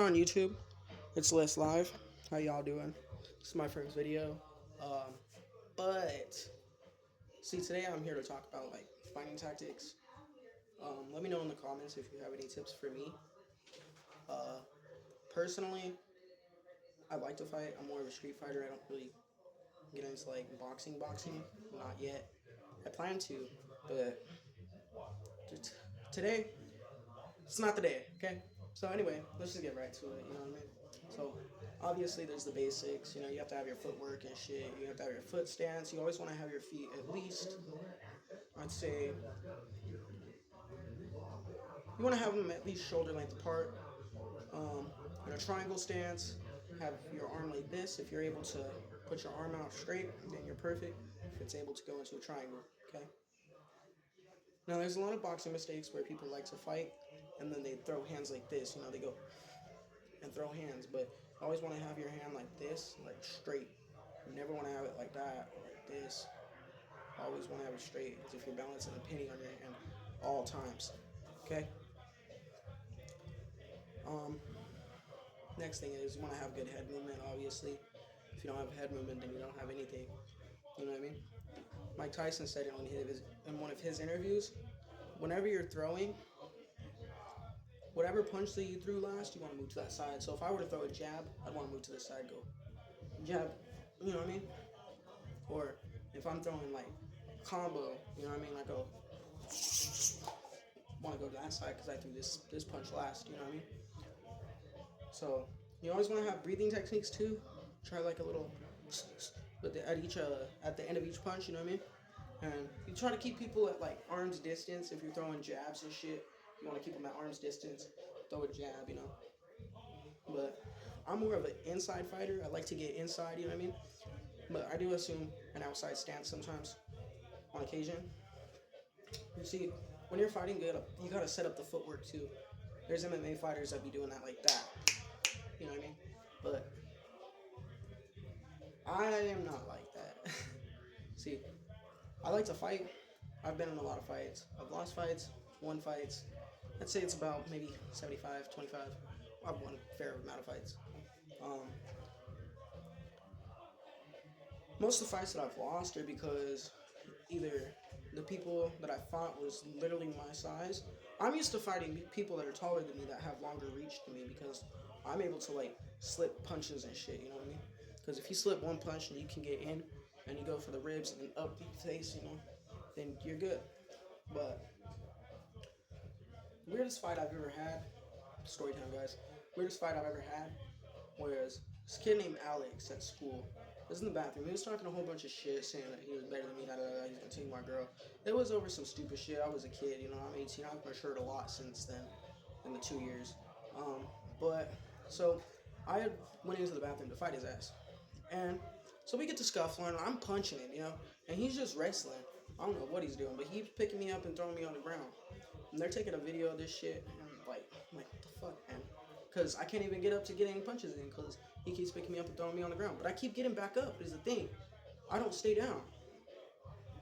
on YouTube? It's Les Live. How y'all doing? This is my first video. Um, but see, today I'm here to talk about like fighting tactics. Let me know in the comments if you have any tips for me. Uh, Personally, I like to fight. I'm more of a street fighter. I don't really get into like boxing. Not yet. I plan to, but today it's not the day. Okay. So anyway, let's just get right to it. You know what I mean? So obviously there's the basics. You have to have your footwork and shit. You have to have your foot stance. You always want to have your feet at least, I'd say, you want to have them at least shoulder length apart. In a triangle stance, have your arm like this. If you're able to put your arm out straight, then you're perfect. If it's able to go into a triangle, okay. Now there's a lot of boxing mistakes where people like to fight and then they throw hands like this. They go and throw hands, but you always want to have your hand like this, like straight. You never want to have it like that, or like this. Always want to have it straight, as if you're balancing a penny on your hand all times. Okay. Um. Next thing is you want to have good head movement. Obviously, if you don't have head movement, then you don't have anything. You know what I mean? Mike Tyson said it in one of his interviews. Whenever you're throwing, whatever punch that you threw last, you want to move to that side. So if I were to throw a jab, I'd want to move to the side. Go jab. You know what I mean? Or if I'm throwing like combo, you know what I mean? I go want to go to that side because I threw this punch last. You know what I mean? So you always want to have breathing techniques too. Try like a little, but at the end of each punch. You know what I mean? And you try to keep people at like arm's distance. If you're throwing jabs and shit, you want to keep them at arm's distance. Throw a jab, But I'm more of an inside fighter. I like to get inside. You know what I mean? But I do assume an outside stance sometimes, on occasion. You see, when you're fighting good, you gotta set up the footwork too. There's MMA fighters that be doing that like that. You know what I mean? But I am not like that. See, I like to fight. I've been in a lot of fights. I've lost fights, won fights. I'd say it's about maybe 75-25. I've won a fair amount of fights. Um, Most of the fights that I've lost are because either the people that I fought was literally my size. I'm used to fighting people that are taller than me that have longer reach than me because I'm able to like slip punches and shit. You know what I mean? Because if you slip one punch and you can get in and you go for the ribs and then up the face, then you're good. But weirdest fight I've ever had, story time guys. Weirdest fight I've ever had was this kid named Alex at school. I was in the bathroom. He was talking a whole bunch of shit, saying that he was better than me, he's gonna take my girl. It was over some stupid shit. I was a kid, I'm 18. I've matured a lot since then, in the 2 years. But so I had went into the bathroom to fight his ass, and so we get to scuffling. I'm punching him, and he's just wrestling. I don't know what he's doing, but he's picking me up and throwing me on the ground. And they're taking a video of this shit, and I'm like, what the fuck, man? Because I can't even get up to get any punches in because he keeps picking me up and throwing me on the ground. But I keep getting back up is the thing. I don't stay down.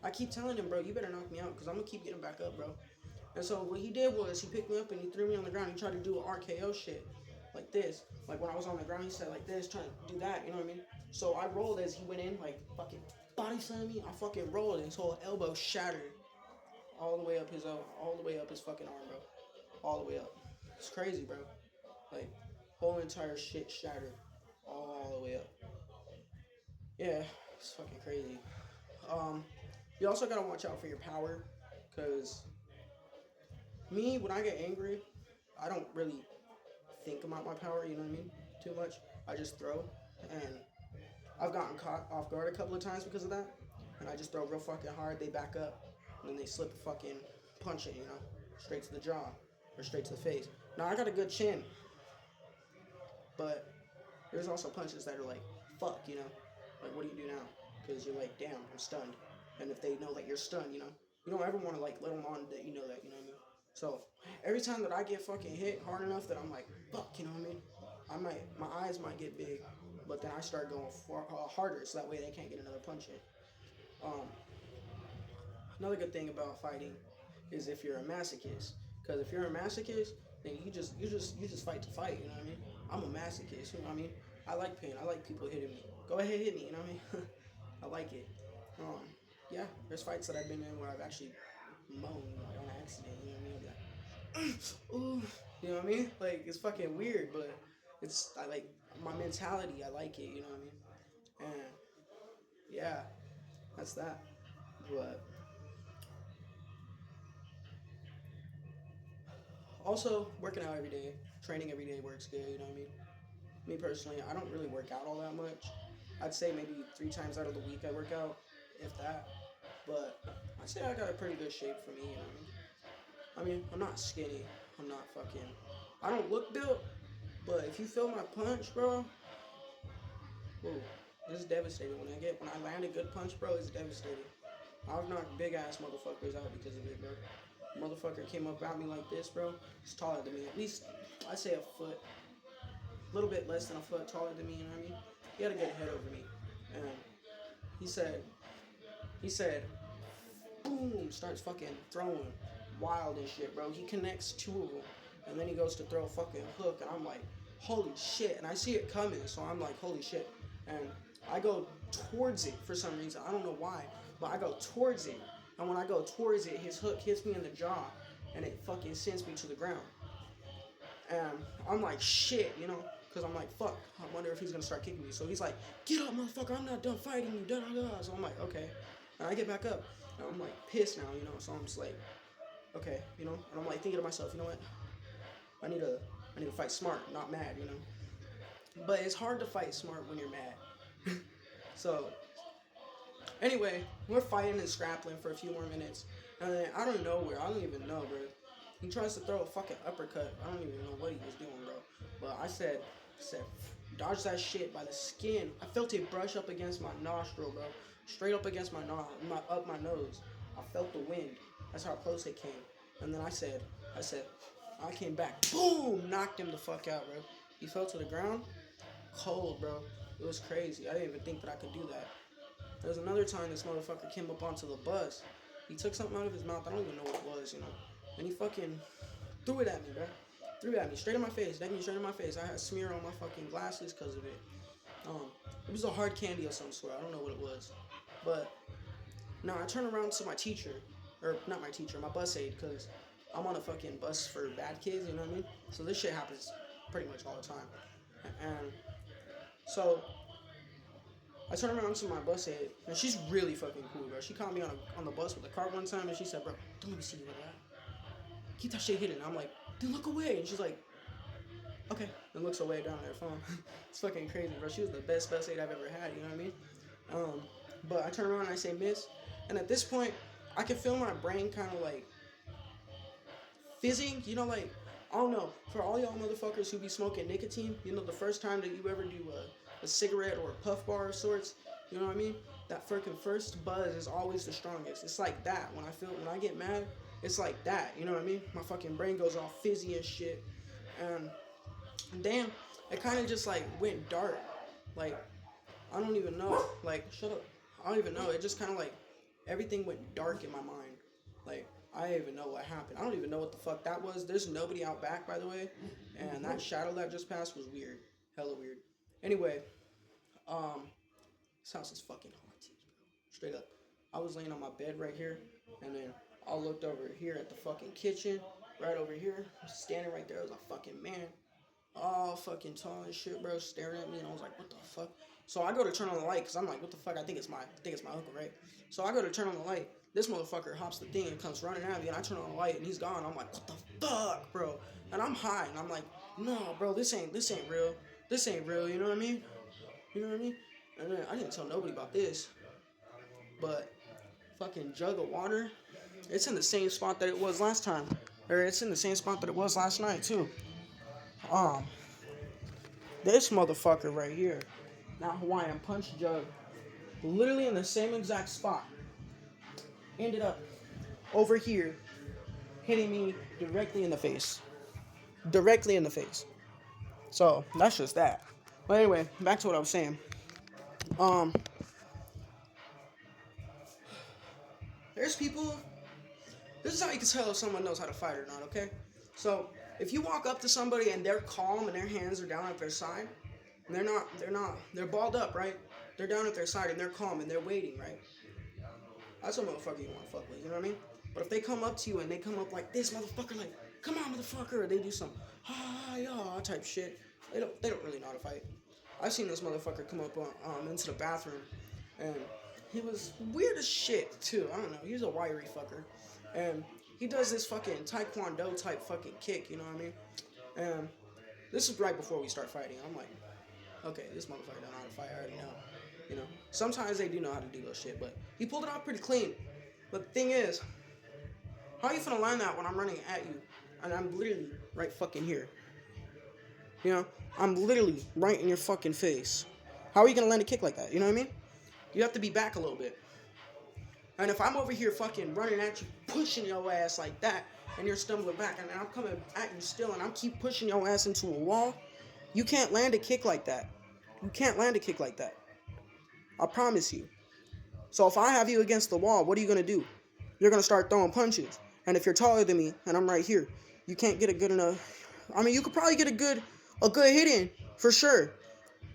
I keep telling him, bro, you better knock me out because I'm going to keep getting back up, bro. And so what he did was he picked me up and he threw me on the ground. He tried to do an RKO shit like this. Like when I was on the ground, he said like this, trying to do that, you know what I mean? So I rolled as he went in, like fucking body slammed me. I fucking rolled and his whole elbow shattered all the way up his fucking arm, bro. All the way up. It's crazy, bro. Like, whole entire shit shattered all the way up. Yeah, it's fucking crazy. You also gotta watch out for your power, cause me, when I get angry, I don't really think about my power. You know what I mean? Too much. I just throw, and I've gotten caught off guard a couple of times because of that. And I just throw real fucking hard. They back up, and then they slip a fucking punch it, straight to the jaw or straight to the face. Now I got a good chin, but there's also punches that are like, fuck, Like, what do you do now? Because you're like, damn, I'm stunned. And if they know that you're stunned, you don't ever want to, like, let them on that you know that, you know what I mean? So, every time that I get fucking hit hard enough that I'm like, fuck, you know what I mean? My eyes might get big, but then I start going harder so that way they can't get another punch in. Another good thing about fighting is if you're a masochist. Because if you're a masochist, then you just fight to fight, you know what I mean? masochist. You know what I mean? I like pain. I like people hitting me. Go ahead, hit me. You know what I mean? I like it. Um, yeah, there's fights that I've been in where I've actually moaned like, on accident. You know what I mean? I'll be like, ooh, you know what I mean? Like it's fucking weird, but it's I like my mentality. I like it. You know what I mean? And yeah, that's that. But also working out every day, training every day works good. You know what I mean? Me personally, I don't really work out all that much. I'd say maybe 3 times out of the week I work out, if that. But I'd say I got a pretty good shape for me. You know what I mean? I'm not skinny. I'm not fucking. I don't look built, but if you feel my punch, bro, whoa, it's devastating. When I land a good punch, bro, it's devastating. I've knocked big ass motherfuckers out because of it, bro. Motherfucker came up at me like this, bro. He's taller than me, at least I'd say a foot, a little bit less than a foot taller than me. You know what I mean? He had a good head over me, and he said, he said, boom, starts fucking throwing wild and shit, bro. He connects 2 of them, and then he goes to throw a fucking hook, and I'm like, holy shit. And I see it coming, so I'm like, holy shit. And I go towards it for some reason. I don't know why, but I go towards it. And when I go towards it, his hook hits me in the jaw, and it fucking sends me to the ground. And I'm like, shit, you know, because I'm like, fuck, I wonder if he's going to start kicking me. So he's like, get up, motherfucker, I'm not done fighting you, da da da. So I'm like, okay. And I get back up, and I'm like pissed now, you know, so I'm just like, okay, you know, and I'm like thinking to myself, you know what, I need to, I need to fight smart, not mad, you know. But it's hard to fight smart when you're mad. So anyway, we're fighting and scrappling for a few more minutes, and then I don't know where, I don't even know, bro. He tries to throw a fucking uppercut. I don't even know what he was doing, bro. But I said, dodge that shit by the skin. I felt it brush up against my nostril, bro. Straight up against up my nose. I felt the wind. That's how close it came. And then I came back. Boom! Knocked him the fuck out, bro. He fell to the ground. Cold, bro. It was crazy. I didn't even think that I could do that. There was another time this motherfucker came up onto the bus. He took something out of his mouth. I don't even know what it was, you know. And he fucking threw it at me, bro. Threw it at me, straight in my face. That means straight in my face. I had smear on my fucking glasses because of it. Um, it was a hard candy of some sort. I don't know what it was. But now I turn around to my teacher, or not my teacher, my bus aide, because I'm on a fucking bus for bad kids, you know what I mean? So this shit happens pretty much all the time. And so I turned around to my bus aide, and she's really fucking cool, bro. She caught me on the bus with a cart one time, and she said, bro, don't let me see you with that. Keep that shit hidden. And I'm like, then look away. And she's like, okay. And looks away down her phone. It's fucking crazy, bro. She was the best bus aide I've ever had, you know what I mean? But I turn around and I say, miss. And at this point, I can feel my brain kind of like fizzing, you know, like, I don't know. For all y'all motherfuckers who be smoking nicotine, you know, the first time that you ever do a cigarette or a puff bar of sorts, you know what I mean? That freaking first buzz is always the strongest. It's like that. When I get mad, it's like that. You know what I mean? My fucking brain goes all fizzy and shit. And damn, it kind of just like went dark. Like, I don't even know. Like, shut up. I don't even know. It just kind of like everything went dark in my mind. Like, I don't even know what happened. I don't even know what the fuck that was. There's nobody out back, by the way. And that shadow that just passed was weird. Hella weird. Anyway, this house is fucking haunted, bro. Straight up. I was laying on my bed right here, and then I looked over here at the fucking kitchen, right over here. Standing right there was a fucking man, all fucking tall and shit, bro, staring at me, and I was like, what the fuck? So I go to turn on the light, because I'm like, what the fuck? I think it's my uncle, right? So I go to turn on the light. This motherfucker hops the thing and comes running at me, and I turn on the light, and he's gone. I'm like, what the fuck, bro? And I'm high, and I'm like, no, bro, this ain't real. This ain't real, you know what I mean? You know what I mean? And then I didn't tell nobody about this, but fucking jug of water, it's in the same spot that it was last time. Or it's in the same spot that it was last night, too. Um, this motherfucker right here, that Hawaiian punch jug, literally in the same exact spot, ended up over here, hitting me directly in the face. Directly in the face. So, that's just that. But anyway, back to what I was saying. Um, there's people, this is how you can tell if someone knows how to fight or not, okay? So, If you walk up to somebody and they're calm and their hands are down at their side, and they're balled up, right? They're down at their side and they're calm and they're waiting, right? That's a motherfucker you want to fuck with, you know what I mean? But if they come up to you and they come up like this, motherfucker, like, come on, motherfucker, or they do some, yeah, type shit, they don't really know how to fight. I've seen this motherfucker come up into the bathroom, and he was weird as shit, too. I don't know, he's a wiry fucker. And he does this fucking taekwondo type fucking kick, you know what I mean? And this is right before we start fighting. I'm like, okay, this motherfucker don't know how to fight, I already know. You know, sometimes they do know how to do those shit, but he pulled it off pretty clean. But the thing is, how are you finna land that when I'm running at you and I'm literally right fucking here? You know, I'm literally right in your fucking face. How are you gonna land a kick like that? You know what I mean? You have to be back a little bit. And if I'm over here fucking running at you, pushing your ass like that, and you're stumbling back, and I'm coming at you still, and I'm keep pushing your ass into a wall, you can't land a kick like that. You can't land a kick like that. I promise you. So if I have you against the wall, what are you going to do? You're going to start throwing punches. And if you're taller than me and I'm right here, you can't get a good enough. I mean, you could probably get a good hit in for sure.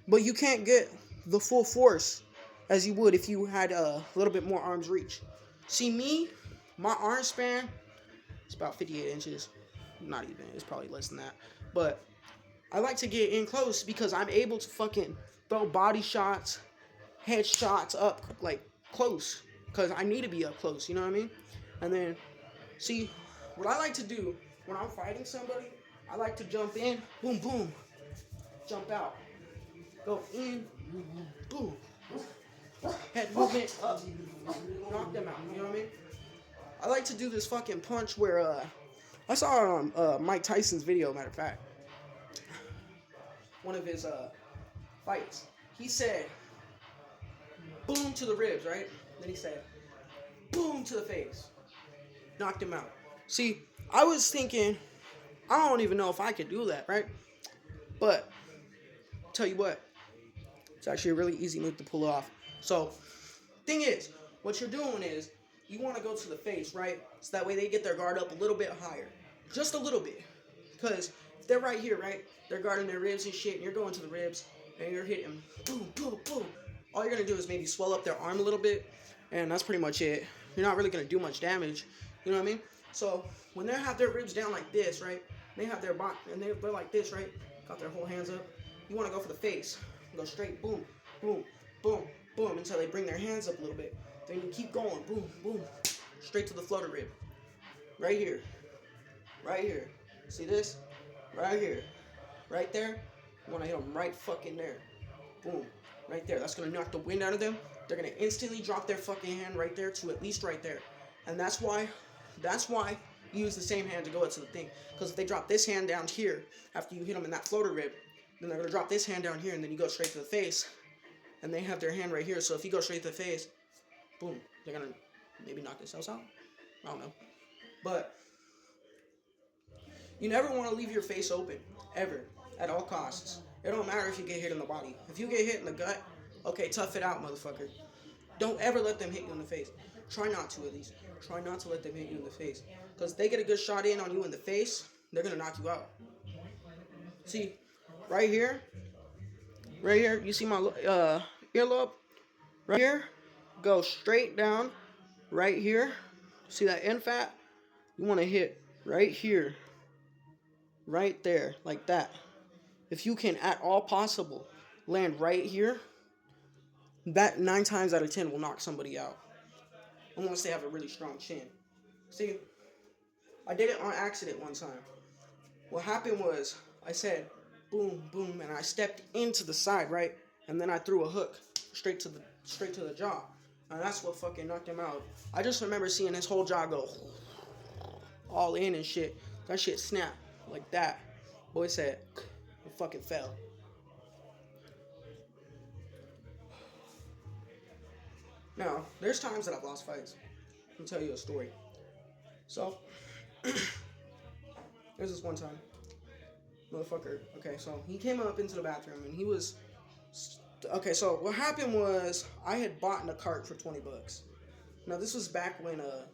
But you can't get the full force as you would if you had a little bit more arm's reach. See me, my arm span, it's about 58 inches. Not even, it's probably less than that. But I like to get in close because I'm able to fucking throw body shots, head shots up like close, because I need to be up close, you know what I mean? And then, see, what I like to do when I'm fighting somebody, I like to jump in, boom, boom, jump out, go in, boom, head movement up, knock them out, you know what I mean? I like to do this fucking punch where, I saw it on Mike Tyson's video, matter of fact, one of his fights. He said, boom to the ribs, right? Then he said, boom to the face. Knocked him out. See, I was thinking, I don't even know if I could do that, right? But, tell you what, it's actually a really easy move to pull off. So, thing is, what you're doing is, you want to go to the face, right? So that way they get their guard up a little bit higher. Just a little bit. Because if they're right here, right? They're guarding their ribs and shit, and you're going to the ribs, and you're hitting boom, boom, boom. All you're going to do is maybe swell up their arm a little bit, and that's pretty much it. You're not really going to do much damage, you know what I mean? So, when they have their ribs down like this, right? They have their body, and they're like this, right? Got their whole hands up. You want to go for the face. Go straight, boom, boom, boom, boom, until they bring their hands up a little bit. Then you keep going, boom, boom, straight to the floater rib. Right here. Right here. See this? Right here. Right there. You want to hit them right fucking there. Boom. Right there. That's going to knock the wind out of them. They're going to instantly drop their fucking hand right there to at least right there. And that's why you use the same hand to go to the thing. Because if they drop this hand down here after you hit them in that floater rib, then they're going to drop this hand down here and then you go straight to the face. And they have their hand right here. So if you go straight to the face, boom, they're going to maybe knock themselves out. I don't know. But you never want to leave your face open, ever, at all costs. It don't matter if you get hit in the body. If you get hit in the gut, okay, tough it out, motherfucker. Don't ever let them hit you in the face. Try not to, at least. Try not to let them hit you in the face. Because if they get a good shot in on you in the face, they're going to knock you out. See, right here, you see my earlobe? Right here, go straight down, right here. See that end fat? You want to hit right here. Right there, like that. If you can, at all possible, land right here, that 9 times out of 10 will knock somebody out. Unless they have a really strong chin. See, I did it on accident one time. What happened was, I said, boom, boom, and I stepped into the side, right? And then I threw a hook straight to the jaw. And that's what fucking knocked him out. I just remember seeing his whole jaw go all in and shit. That shit snapped like that. Boy said, it fucking fell. Now, there's times that I've lost fights. I'll tell you a story. So, there's this one time. Motherfucker. Okay, so he came up into the bathroom and he was... Okay, so what happened was I had bought a cart for $20. Now, this was back when it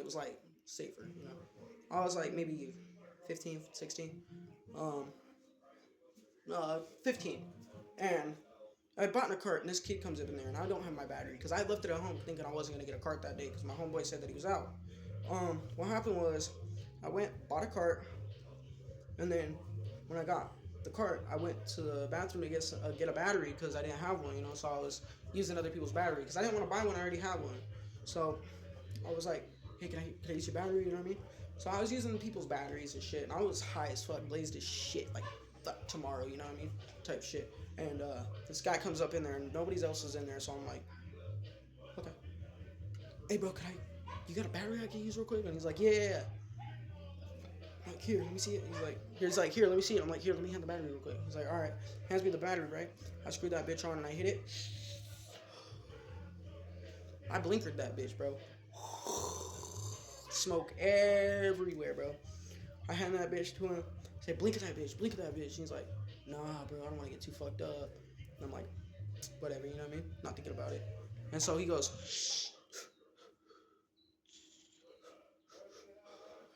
was like safer, you know. I was like maybe 15, 16, um, 15, and I bought in a cart, and this kid comes up in there, and I don't have my battery because I left it at home thinking I wasn't gonna get a cart that day because my homeboy said that he was out. What happened was, I went bought a cart, and then when I got the cart, I went to the bathroom to get a battery because I didn't have one, you know. So I was using other people's battery because I didn't want to buy one. I already had one, so I was like, "Hey, can I use your battery?" You know what I mean? So I was using people's batteries and shit, and I was high as fuck, blazed as shit, like fuck tomorrow, you know what I mean? Type shit. And this guy comes up in there, and nobody else is in there, so I'm like, okay, hey bro, you got a battery I can use real quick? And he's like, yeah. I'm like, here, let me see it. He's like, here, let me see it. I'm like, here, let me hand the battery real quick. He's like, all right, hands me the battery, right? I screwed that bitch on and I hit it. I blinkered that bitch, bro. Smoke everywhere, bro. I hand that bitch to him. Say, blink at that bitch, blink at that bitch. And he's like, nah, bro, I don't want to get too fucked up. And I'm like, whatever, you know what I mean? Not thinking about it. And so he goes,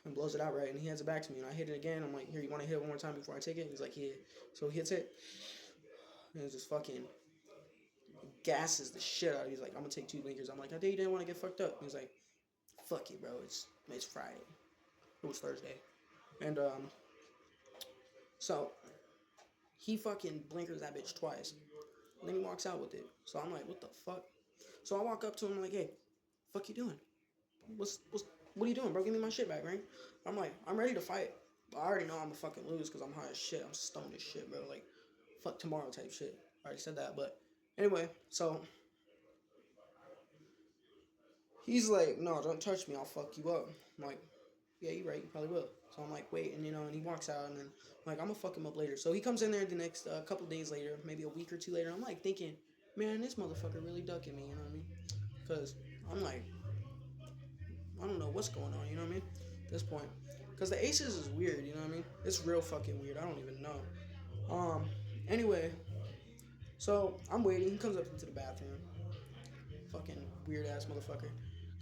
and blows it out right, and he hands it back to me, and I hit it again. I'm like, here, you want to hit it one more time before I take it? He's like, yeah. So he hits it, and it just fucking gasses the shit out of me. He's like, I'm gonna take 2 blinkers. I'm like, I think you didn't want to get fucked up. He's like, fuck you, bro. It's Friday. It was Thursday, and so he fucking blinkers that bitch twice, and then he walks out with it. So I'm like, what the fuck? So I walk up to him, I'm like, hey, fuck you doing? What are you doing, bro? Give me my shit back, right? I'm like, I'm ready to fight. I already know I'm gonna fucking lose because I'm high as shit. I'm stoned as shit, bro. Like, fuck tomorrow type shit. I already said that, but anyway, so he's like, no, don't touch me. I'll fuck you up. I'm like, yeah, you're right. You probably will. So I'm like, wait, and you know, and he walks out, and then I'm like, I'm gonna fuck him up later. So he comes in there the next couple days later, maybe a week or two later. I'm like thinking, man, this motherfucker really ducking me. You know what I mean? Because I'm like, I don't know what's going on, you know what I mean? At this point. Because the Aces is weird, you know what I mean? It's real fucking weird. I don't even know. Anyway, so I'm waiting. He comes up into the bathroom. Fucking weird ass motherfucker.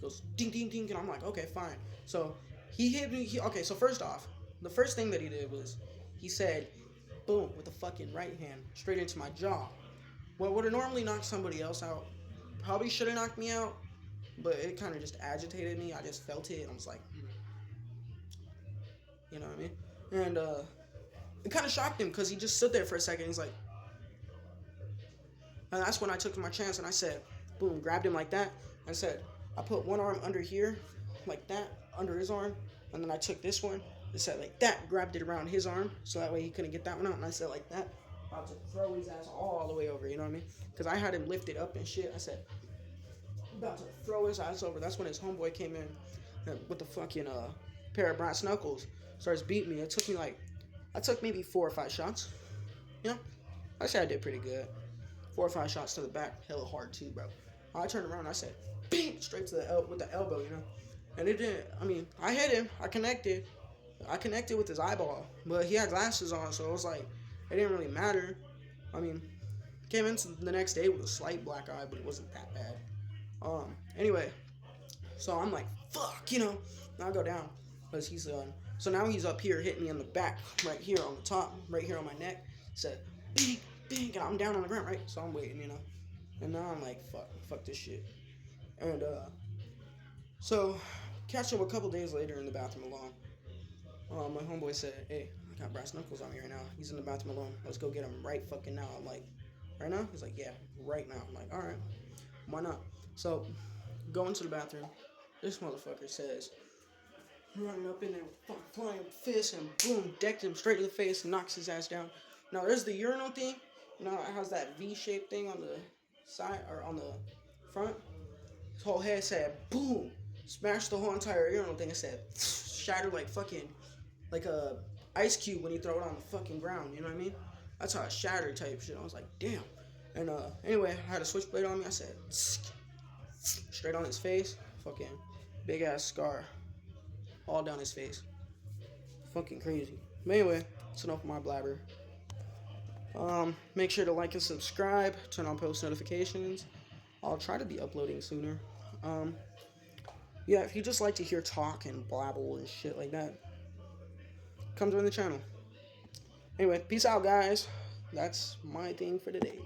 Goes ding ding ding, and I'm like, okay, fine. So he hit me. Okay, so first off, the first thing that he did was he said, boom, with the fucking right hand straight into my jaw. What would have normally knocked somebody else out probably should have knocked me out, but it kind of just agitated me. I just felt it, and I was like, you know what I mean? And it kind of shocked him because he just stood there for a second. He's like, and that's when I took my chance and I said, boom, grabbed him like that. I said, I put one arm under here, like that, under his arm, and then I took this one, I said like that, grabbed it around his arm, so that way he couldn't get that one out, and I said like that, about to throw his ass all the way over, you know what I mean? Because I had him lifted up and shit. I said, about to throw his ass over. That's when his homeboy came in with the fucking pair of brass knuckles, starts beating me. It took me like, I took maybe 4 or 5 shots. You know, I said I did pretty good. 4 or 5 shots to the back, hella hard too, bro. I turned around, and I said, bing, straight to the with the elbow, you know. And it didn't. I mean, I hit him. I connected with his eyeball, but he had glasses on, so it was like it didn't really matter. I mean, came in the next day with a slight black eye, but it wasn't that bad. Anyway, so I'm like, fuck, you know. Now I go down because he's so now he's up here hitting me on the back, right here on the top, right here on my neck. Said, bing, bing, and I'm down on the ground, right? So I'm waiting, you know. And now I'm like, fuck this shit. And so catch up a couple days later in the bathroom alone. My homeboy said, hey, I got brass knuckles on me right now. He's in the bathroom alone. Let's go get him right fucking now. I'm like, right now? He's like, yeah, right now. I'm like, all right, why not? So go into the bathroom. This motherfucker says, running up in there with flying fists and boom, decked him straight to the face and knocks his ass down. Now there's the urinal thing. You know, it has that V-shaped thing on the side or on the front. His whole head said boom, smashed the whole entire urinal thing. It said shattered like fucking like a ice cube when you throw it on the fucking ground. You know what I mean? That's how it shattered type shit. I was like, damn. And anyway, I had a switchblade on me. I said straight on his face. Fucking big ass scar all down his face. Fucking crazy. But anyway, that's enough of my blabber. Make sure to like and subscribe. Turn on post notifications. I'll try to be uploading sooner. Yeah, if you just like to hear talk and blabble and shit like that, come join the channel. Anyway, peace out, guys. That's my thing for today.